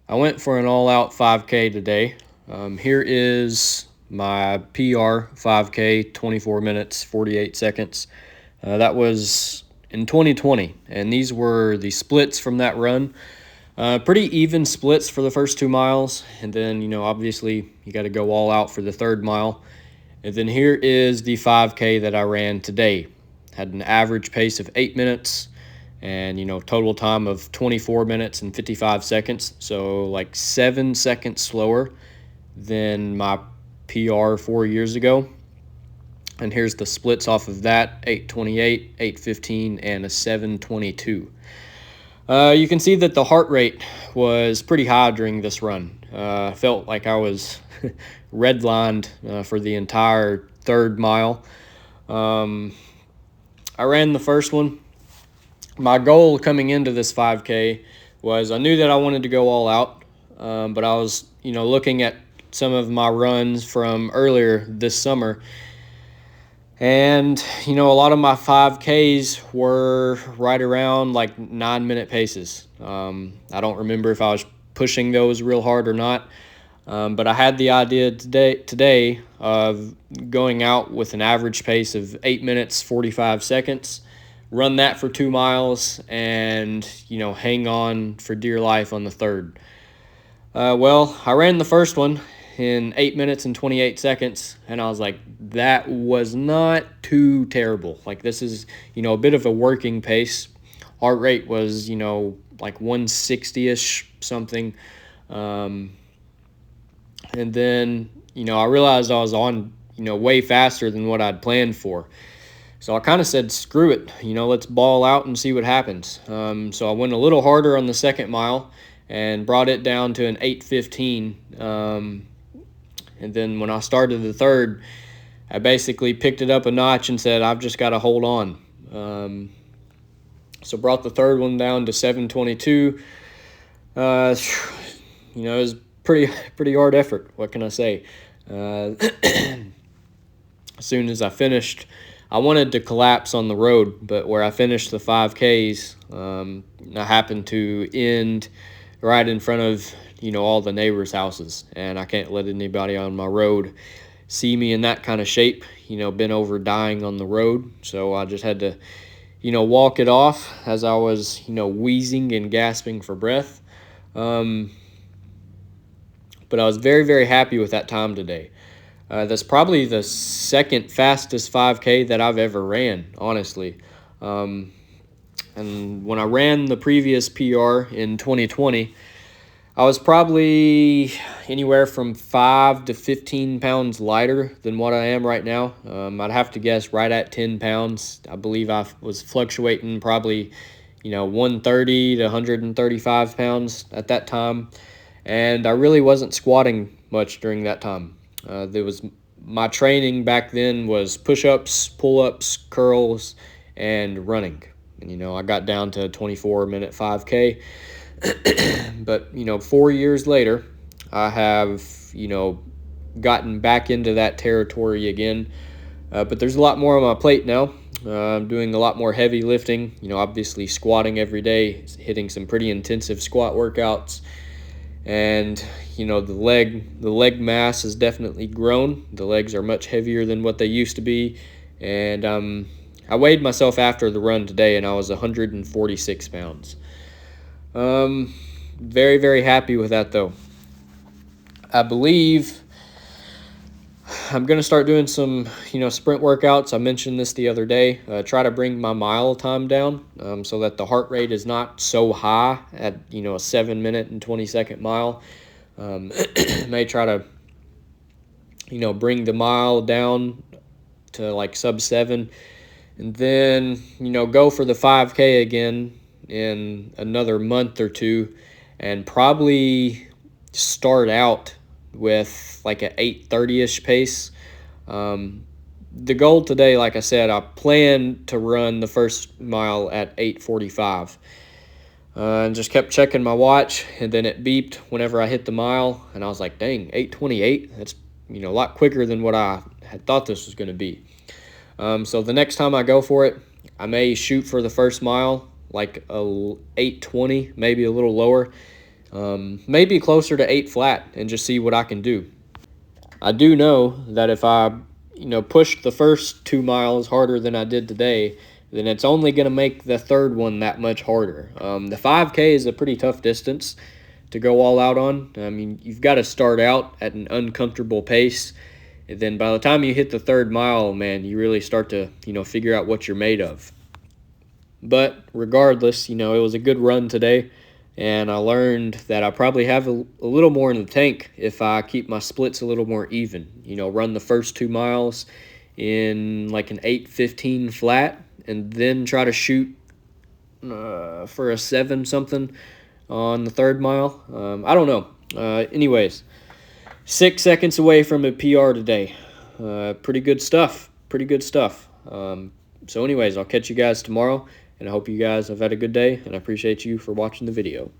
I went for an all-out 5K today. Here is my PR 5K, 24 minutes, 48 seconds. That was in 2020, and these were the splits from that run. Pretty even splits for the first 2 miles, and then, obviously you got to go all out for the third mile. And then here is the 5K that I ran today. Had an average pace of 8 minutes and, total time of 24 minutes and 55 seconds. So like 7 seconds slower than my PR 4 years ago. And here's the splits off of that: 8:28, 8:15, and a 7:22. You can see that the heart rate was pretty high during this run. Felt like I was redlined for the entire third mile. Um, I ran the first one. My goal coming into this 5K was, I knew that I wanted to go all out, but I was, looking at some of my runs from earlier this summer. And, a lot of my 5Ks were right around like 9 minute paces. I don't remember if I was pushing those real hard or not. But I had the idea today of going out with an average pace of 8 minutes, 45 seconds, run that for 2 miles, and, hang on for dear life on the third. Well, I ran the first one in 8 minutes and 28 seconds, and I was like, that was not too terrible. Like, this is, a bit of a working pace. Heart rate was, like 160-ish something. And then, I realized I was on, way faster than what I'd planned for. So I kind of said, screw it, let's ball out and see what happens. So I went a little harder on the second mile and brought it down to an 8:15. And then when I started the third, I basically picked it up a notch and said, I've just got to hold on. So brought the third one down to 7:22. It was pretty hard effort. What can I say? As soon as I finished, I wanted to collapse on the road, but where I finished the 5Ks, I happened to end right in front of, all the neighbors' houses, and I can't let anybody on my road see me in that kind of shape, been over dying on the road. So I just had to, walk it off as I was, wheezing and gasping for breath. But I was very, very happy with that time today. That's probably the second fastest 5K that I've ever ran, honestly. And when I ran the previous PR in 2020, I was probably anywhere from 5 to 15 pounds lighter than what I am right now. I'd have to guess right at 10 pounds. I believe I was fluctuating probably, 130 to 135 pounds at that time. And I really wasn't squatting much during that time. There was my training back then was push-ups, pull-ups, curls, and running. And I got down to a 24-minute 5K. But 4 years later, I have gotten back into that territory again. But there's a lot more on my plate now. I'm doing a lot more heavy lifting. Obviously squatting every day, hitting some pretty intensive squat workouts. And the leg mass has definitely grown. The legs are much heavier than what they used to be. And I weighed myself after the run today, and I was 146 pounds. Very, very happy with that, though. I believe I'm going to start doing some, sprint workouts. I mentioned this the other day. Try to bring my mile time down so that the heart rate is not so high at, a 7 minute and 20-second mile. May try to, bring the mile down to like sub 7. And then, go for the 5K again in another month or two, and probably start out with like an 8:30-ish pace. The goal today, like I said, I plan to run the first mile at 8:45. And just kept checking my watch, and then it beeped whenever I hit the mile, and I was like, dang, 8:28? That's, a lot quicker than what I had thought this was going to be. So the next time I go for it, I may shoot for the first mile like a 8:20, maybe a little lower. maybe closer to 8 flat, and just see what I can do. I do know that if I, pushed the first 2 miles harder than I did today, then it's only going to make the third one that much harder. The 5K is a pretty tough distance to go all out on. I mean, you've got to start out at an uncomfortable pace. And then by the time you hit the third mile, man, you really start to, figure out what you're made of. But regardless, it was a good run today. And I learned that I probably have a little more in the tank if I keep my splits a little more even. Run the first 2 miles in like an 8:15 flat, and then try to shoot for a 7 something on the third mile. I don't know. Anyways, 6 seconds away from a PR today. Pretty good stuff. Pretty good stuff. So anyways, I'll catch you guys tomorrow, and I hope you guys have had a good day, and I appreciate you for watching the video.